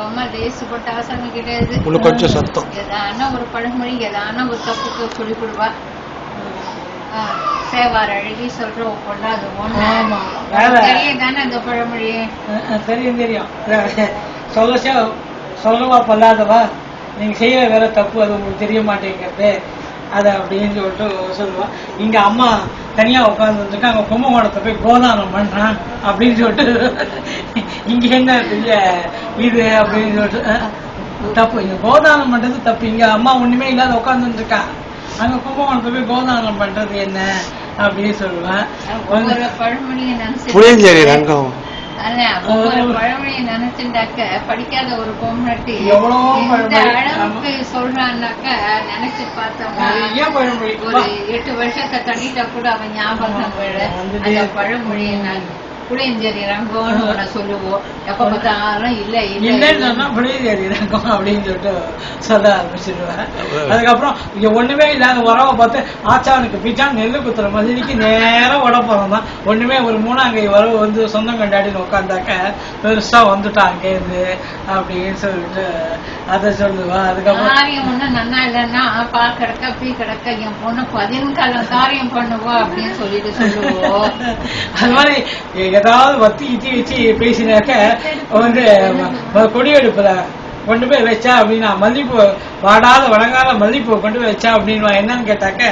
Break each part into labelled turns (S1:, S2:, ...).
S1: அப்பா அம்மா லேசுப்பட்ட ஆசங்க கிடையாது.
S2: கொஞ்சம் சத்தம்.
S1: எதான ஒரு பழமொழி எதான ஒரு தப்புக்கு சொல்லி கொடுவா. சேவார் அழகி சொல்ற பொண்ணாது ஒண்ணு தானே அந்த பழமொழி.
S3: தெரியும் சொல்லவா பொல்லாதவா, நீங்க செய்யற வேற தப்பு அது உங்களுக்கு தெரிய மாட்டேங்கிறது அது அப்படின்னு சொல்லிட்டு சொல்லுவா. இங்க அம்மா தனியா உட்காந்துருக்கு, அங்க கும்பகோணத்தை போய் கோதானம் பண்றான் அப்படின்னு சொல்லிட்டு இங்க என்ன பெரிய இது அப்படின்னு சொல்லிட்டு தப்பு. இங்க கோதானம் பண்றது தப்பு. இங்க அம்மா ஒண்ணுமே இல்லாத உட்காந்துட்டு இருக்கா, அங்க கும்பகோணத்தை போய் கோதானம் பண்றது என்ன அப்படின்னு சொல்லுவேன்.
S2: புளியஞ்சேரி ரங்கம்
S1: பழமொழியை நினைச்சுட்டாக்க படிக்காத ஒரு பொம்னாட்டி அளவுக்கு சொல்றான்னாக்க நினைச்சு பார்த்தோம்னா ஒரு 8 வருஷத்தை தண்ணிட்டா கூட அவன் ஞாபகம் அந்த பழமொழியை நான் புளியஞ்சேரி ரங்கம்னு ஒண்ணு சொல்லுவோம். எப்ப பார்த்தாலும் இல்லைன்னா
S3: புளியஞ்சேரி ரங்கம் அப்படின்னு சொல்லிட்டு சொல்ல ஆரம்பிச்சிருவேன். அதுக்கப்புறம் இங்க ஒண்ணுமே இல்லாத உறவை பார்த்து ஆச்சானுக்கு பிச்சா நெல்லு குத்துற மதினிக்கு நேரம் உட போறோம் தான். ஒண்ணுமே ஒரு மூணாங்கை உறவு வந்து சொந்தம் கொண்டாடின்னு உட்காந்தாக்க பெருசா வந்துட்டான் அங்கேருந்து அப்படின்னு சொல்லிட்டு அதை சொல்லுவா. அதுக்கப்புறம்
S1: காரியம் ஒண்ணு நன்னா இல்லைன்னா பால் கிடக்க பீ கிடக்க என் பொண்ணு 15 காலம் காரியம் பண்ணுவா அப்படின்னு சொல்லிட்டு சொல்லுவோம்.
S3: அது மாதிரி ஏதாவது வத்தி இத்தி வச்சு பேசினாக்க வந்து கொடியெடுப்புல கொண்டு போய் வச்சா அப்படின்னா மல்லிப்பூ வாடாத வழங்காத மல்லிப்பூ கொண்டு போய் வச்சா அப்படின்னு என்னன்னு கேட்டாக்க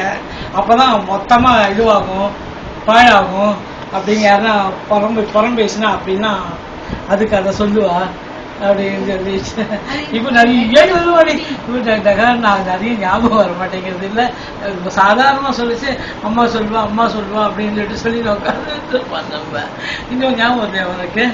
S3: அப்பதான் மொத்தமா இதுவாகும் பாழாகும் அப்படின்னு யாருன்னா புறம் பேசினா அப்படின்னா அதுக்கு அதை சொல்லுவா அப்படின்னு சொல்லி. இப்ப நிறைய நான் நிறைய ஞாபகம் வர மாட்டேங்கிறது இல்ல. சாதாரணமா சொல்லிச்சு அம்மா சொல்லுவா அப்படின்னு சொல்லிட்டு சொல்லி உட்காந்து நம்ம இன்னும் ஞாபகம் வருது அவனுக்கு.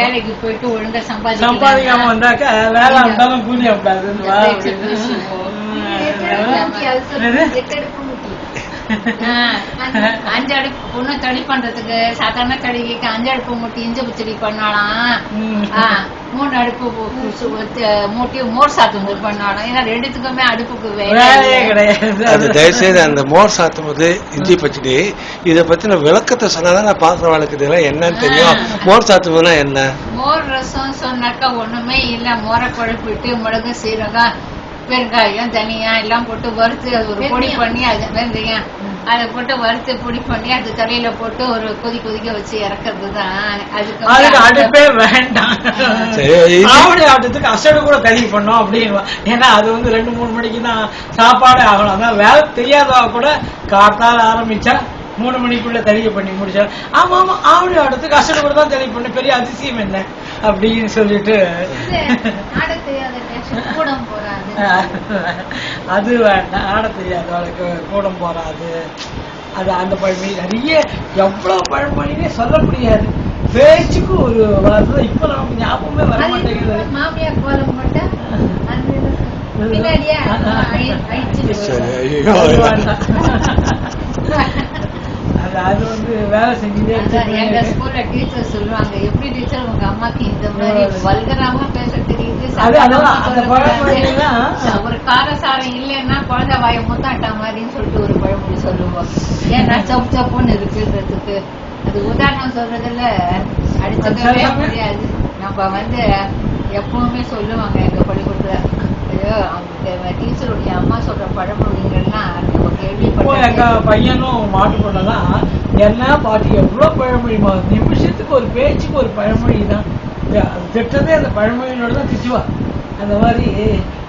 S1: வேலைக்கு போயிட்டு ஒழுங்கா
S3: சம்பாதிக்காம வந்தாக்க வேலை இருந்தாலும் கூலி அப்படாதுன்னு
S1: அஞ்சு அடுப்பு பொண்ணு தடி பண்றதுக்கு சாதாரண கடிக்கு 5 அடுப்பு மூட்டி இஞ்சி பச்சடி பண்ணாலாம், 3 அடுப்பு மூட்டி மோர் சாத்து பண்ணாலும். ஏன்னா 2த்துக்குமே அடுப்புக்கு வேலையே கிடையாது.
S2: அது தயவுசெய்து அந்த மோர் சாத்தும் போது இஞ்சி பச்சடி இதை பத்தின விளக்கத்தை சொன்னாதான் நான் பாக்குற வழக்கு என்னன்னு தெரியும். மோர் சாத்துவதுன்னா என்ன?
S1: மோர் ரசம் சொன்னாக்கா ஒண்ணுமே இல்ல, மோரை குழப்பிட்டு மிளகு சீரகம் வெங்காயம் தனியா எல்லாம் போட்டு வறுத்து அது ஒரு பொடி பண்ணி, அது வெந்தயம் அதை போட்டு வறுத்து பொடி பண்ணி அது தலையில போட்டு ஒரு கொதிக்க வச்சு இறக்குறது தான்.
S3: அதுக்கு அடுப்பே வேண்டாம். ஆவணி ஆட்டத்துக்கு அசடு கூட தனி பண்ணோம் அப்படின்னு. ஏன்னா அது வந்து 2-3 மணிக்கு தான் சாப்பாடு ஆகணும். அதான் வேலை தெரியாதவா கூட காத்தால ஆரம்பிச்சா 3 மணிக்குள்ள தெளிவு பண்ணி முடிச்சா. ஆமா ஆவணி ஆட்டத்துக்கு அசடு கூட தான் தெளிவு பண்ணு, பெரிய அதிசயம் என்ன அப்படின்னு சொல்லிட்டு அது வேண்டாம். ஆட தெரியாதவளுக்கு கூடம் போறாது. அது அந்த பழமொழி நிறைய எவ்வளவு பழமொழினே சொல்ல முடியாது. பேச்சுக்கு ஒரு வாரத்துல இப்ப நமக்கு ஞாபகமே வர மாட்டேங்குது.
S1: மாமியார் கோலம் போட்டா
S3: அது வந்து வேலை செஞ்சுட்டே
S1: எங்க ஸ்கூல்ல டீச்சர் சொல்லுவாங்க, எப்படி டீச்சர் உங்க அம்மாக்கு இந்த மாதிரி வல்கராம பேச தெரியுது, ஒரு காரசாரம் இல்லைன்னா குழந்தை வாய முத்தாட்டா மாதிரின்னு சொல்லிட்டு ஒரு பழமொழி சொல்லுவோம். ஏன்னா சப்பு சப்புன்னு இருக்குன்றதுக்கு அது உதாரணம் சொல்றதுல அடிச்சுக்கவே முடியாது. நம்ம வந்து எப்பவுமே சொல்லுவாங்க எங்க பள்ளிக்கூடத்துல, அவங்க டீச்சருடைய அம்மா சொல்ற பழமொழிகள்னா நம்ம கேள்விப்பட்டோம்.
S3: எங்க பையனும் மாட்டு பொண்ணதான் என்ன பாட்டி எவ்வளவு பழமொழி, நிமிஷத்துக்கு ஒரு பேச்சுக்கு ஒரு பழமொழி தான். திட்டதே அந்த பழமொழியோட தான் திட்டுவா. அந்த மாதிரி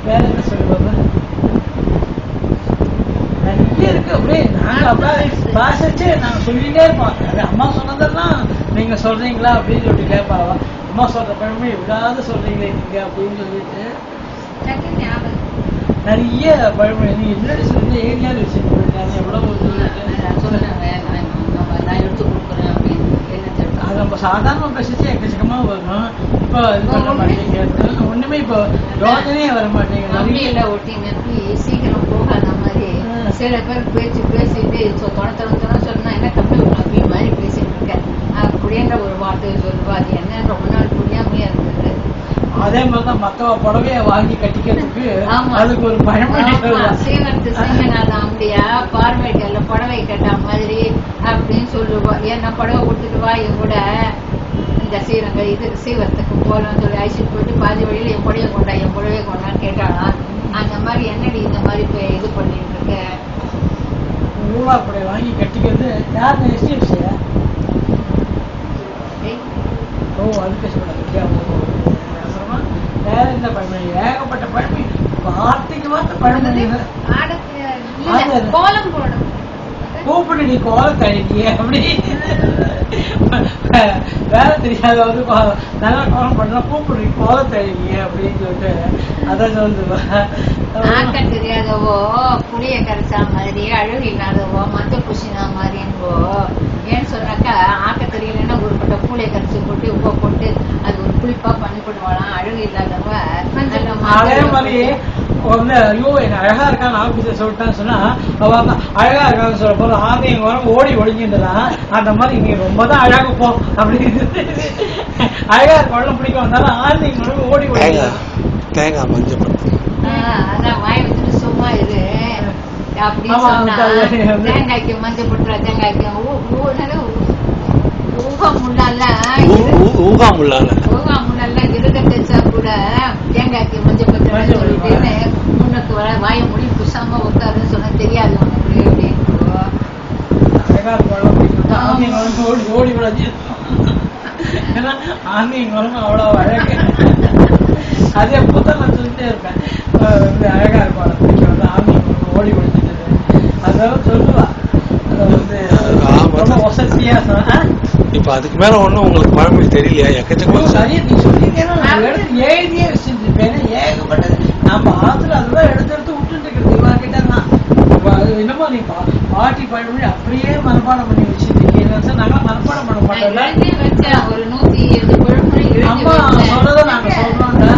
S3: வேற என்ன சொல்லுவாங்க நிறைய இருக்கு. அப்படியே நாங்க அப்படியே வாசிச்சு நாங்க சொல்லிட்டே இருப்போம். அது அம்மா சொன்னதெல்லாம் நீங்க சொல்றீங்களா அப்படின்னு சொல்லிட்டு கேட்பாவா. அம்மா சொல்ற பழமொழி விடாத சொல்றீங்களே நீங்க அப்படின்னு சொல்லிட்டு நிறைய பழமொழி நீங்க முன்னாடி சொல்லிட்டு ஏரியாவில் வச்சுருக்கீங்க. எவ்வளவு அது நம்ம சாதாரண பேசிச்சு எக்கச்சக்கமா வரணும். இப்போ இது பண்ண மாட்டேங்கிறது ஒண்ணுமே இப்போ யோசனையே வர மாட்டேங்குது.
S1: ஒட்டி நிறுத்தி சீக்கிரம் போகாத மாதிரி சில பேர் பேசிட்டு சொன்னா என்ன கம்மி மாதிரி பேசிட்டு இருக்கேன் அப்படின்ற ஒரு வார்த்தையை சொல்லுவா. அது என்ன ரொம்ப நாள் புரியாமையா இருந்தது.
S3: அதே மாதிரிதான் மத்தவ புடவைய வாங்கி கட்டிக்கிறதுக்கு
S1: ஆமா.
S3: அதுக்கு ஒரு பழமொழி
S1: ஆமா,
S3: சொல்லுவாங்க.
S1: சீமந்து சீமநாதம் அப்படியா பார்வைக்கல்ல புடவை கட்டா மாதிரி அப்படின்னு சொல்லுவா. ஏன்னா புடவை கொடுத்துட்டு வா என் கூட இந்த ஸ்ரீரங்க இது சீவரத்துக்கு போகலாம்னு சொல்லி அழைச்சிட்டு போயிட்டு பாதி வழியில என் புடவையை கொண்டான்னு கேட்டாலாம். அந்த மாதிரி என்னடி இந்த மாதிரி போய் இது பண்ணிட்டு இருக்க.
S3: ஊழா புடவை வாங்கி கட்டிக்கிறது யாருன்னு எஸ்டிஎஃப்சி ஓ அதுக்கு அப்புறமா வேற இந்த பழமொழி ஏகப்பட்ட பழமொழி வார்த்தைக்கு வார்த்தை பழமொழி.
S1: கோலம் போடும்
S3: கூப்பிடு நீ கோலம் கழிக்கிய அப்படி வேலை தெரியாத வந்து நல்லா கோலம் பண்ணா கூப்பிடு நீ கோலம் கழிக்கிய அப்படின்னு சொல்லிட்டு அதான் சொல்லுவேன்.
S1: ஆக்க தெரியாதவோ புளிய கரைச்சா மாதிரி அழகு இல்லாதவோ மஞ்ச பூசினா மாதிரிங்கோ. ஏன்னு சொன்னாக்கா ஆக்க தெரியலன்னா ஒரு பட்ட பூளைய கரைச்சி போட்டு உப்பை போட்டு அது ஒரு புளிப்பா பண்ணி போடுவாளாம். அழகு இல்லாதவ
S3: அதே மாதிரி வந்து ஐயோ என்ன அழகா இருக்கான்னு ஆபீஸ சொல்லிட்டான்னு சொன்னா அவ அழகா இருக்கான்னு சொல்ல போது ஆந்தைங்க வர ஓடி ஒழிஞ்சிருந்தா அந்த மாதிரி நீ ரொம்ப தான் அழகா போ அப்படின்னு அழகா இருக்க பிடிக்கும் வந்தாலும் ஆந்தைங்க வர ஓடி ஒழிஞ்சா
S2: தேங்காய் மஞ்சள்
S1: அதான் வாய் வச்சுட்டு சும்மா இரு அப்படின்னு சொன்னா தேங்காய்க்கு மஞ்சள் போட்டுறா. தேங்காய்க்கு ஊகா முன்னால இருக்க தெரிச்சா கூட தேங்காய்க்கு மஞ்சள் பத்திரம் சொல்லிட்டு முன்னுக்கு வர வாய முடி குசாம உட்காருன்னு சொன்னா தெரியாது உனக்கு அப்படின்னு.
S3: அழகா இருக்க ஓடி ஓடி விடாது ஏன்னா ஆந்தைங்க வரும் அவ்வளவு அழகு. அதே புத்தகம் சொல்லிட்டே இருப்பேன் வந்து அழகா இருப்பாள் வந்து ஆந்தைங்க ஓடி ஒழிச்சிட்டு அதெல்லாம் சொல்லுவா. அதை வந்து ரொம்ப வசதியா சொன்னா
S2: இப்ப அதுக்கு மேல ஒண்ணும் உங்களுக்கு பழமொழி தெரியலையா? எக்கச்சக்கமா
S3: சரியா நீ சொல்லிட்டேன்னா நான் எடுத்து எழுதியே வச்சுருப்பேன். ஏகப்பட்டது நம்ம ஆத்துல அதுதான் எடுத்து விட்டுட்டு இருக்கிறது இவா கிட்டனா. அது என்னமோ நீ பாட்டி பழமொழி அப்படியே மனப்பாடம் பண்ணி வச்சிருக்கீங்க. நாங்க மனப்பாடம் பண்ண மாட்டோம்.
S1: ஒரு 107 பழமொழி
S3: அம்மா சொன்னதை நாங்க சொல்றோம்ல.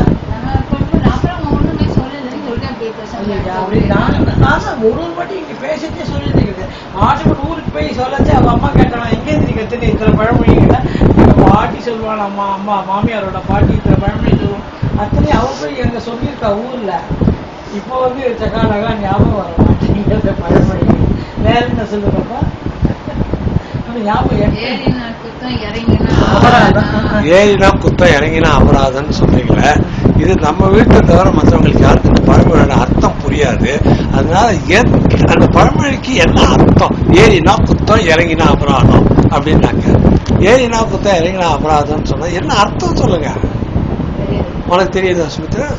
S3: ஒரு வாட்டி இங்க பேசிட்டே சொல்லிட்டு இருக்குது. ஆட்டுக்கு ஊருக்கு போய் சொல்லச்சு அவ அம்மா கேட்டானா எங்கே கத்துட்டு இத்தனை பழமொழி கேட்டா பாட்டி சொல்லுவாள். அம்மா அம்மா மாமியாரோட பாட்டி இத்தனை பழமொழி சொல்லுவோம். அத்தனை அவ போய் எங்க சொல்லியிருக்கா ஊர்ல. இப்போ வந்து சக்காலகா ஞாபகம் வர மாட்டேங்கிறது பழமொழி. வேற என்ன சொல்லுறப்பா
S2: ஏறினா குத்தம் இறங்கினா அபராதம்னு சொல்றீங்களே. இது நம்ம வீட்டை தவிர மற்றவங்களுக்கு யாருக்கு இந்த பழமொழியோட அர்த்தம் புரியாது. அதனால அந்த பழமொழிக்கு என்ன அர்த்தம்? ஏறினா குத்தம் இறங்கினா அபராதம் அப்படின்னாங்க. ஏறினா குத்தம் இறங்கினா அபராதம்னு சொன்னா என்ன அர்த்தம் சொல்லுங்க. உனக்கு தெரியுதா சுமித்ரா?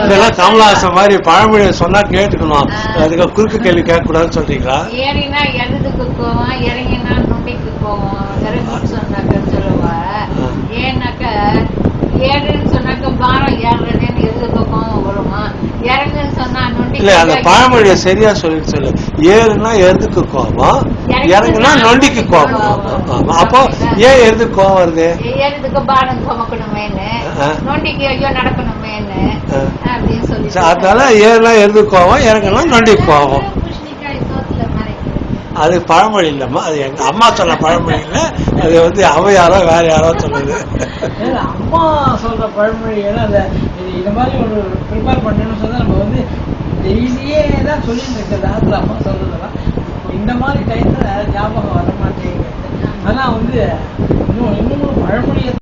S2: இதெல்லாம் கமலஹாசன் மாதிரி பழமொழி சொன்னா கேட்டுக்கணும். அதுக்கு குறுக்கு கேள்வி கேட்க கூடாதுன்னு சொல்றீங்களா?
S1: ஏறினா எழுதுக்கு போவோம் இறங்கினா நொண்டிக்கு போவோம் சொன்னாக்க சொல்லுவா. ஏன்னாக்க ஏறுன்னு சொன்னாக்க பாரம் ஏறுறதுன்னு எழுதுக்கு கோவம் வருமா? இறங்குன்னு சொன்னா நொண்டி
S2: இல்ல அந்த பழமொழியை சரியா சொல்லிட்டு சொல்லு. ஏறுனா எருதுக்கு கோவம், இறங்குனா நொண்டிக்கு கோவம். அப்போ ஏன் எருதுக்கு கோவம் வருது?
S1: ஏறுதுக்கு பாரம் சுமக்கணுமேன்னு நொண்டிக்கு ஐயோ நடக்கணுமேன்னு அப்படின்னு சொல்லி
S2: அதனால ஏறுனா எருதுக்கு கோவம், இறங்குனா நொண்டிக்கு கோவம். அது பழமொழி இல்லம்மா. அது எங்க அம்மா சொன்ன பழமொழி இல்ல. அது வந்து அவ யாரோ வேற யாரோ சொன்னது.
S3: அம்மா சொல்ற பழமொழி இந்த மாதிரி ஒரு ப்ரிப்பேர் பண்ணணும்னு சொன்னா நம்ம வந்து டெய்லியே தான் சொல்லிட்டு இருக்கிறது. ஆத்துல அம்மா சொல்றதெல்லாம் இந்த மாதிரி டைம்ல ஞாபகம் வர மாட்டேங்குது. ஆனா வந்து இன்னும் பழமொழியை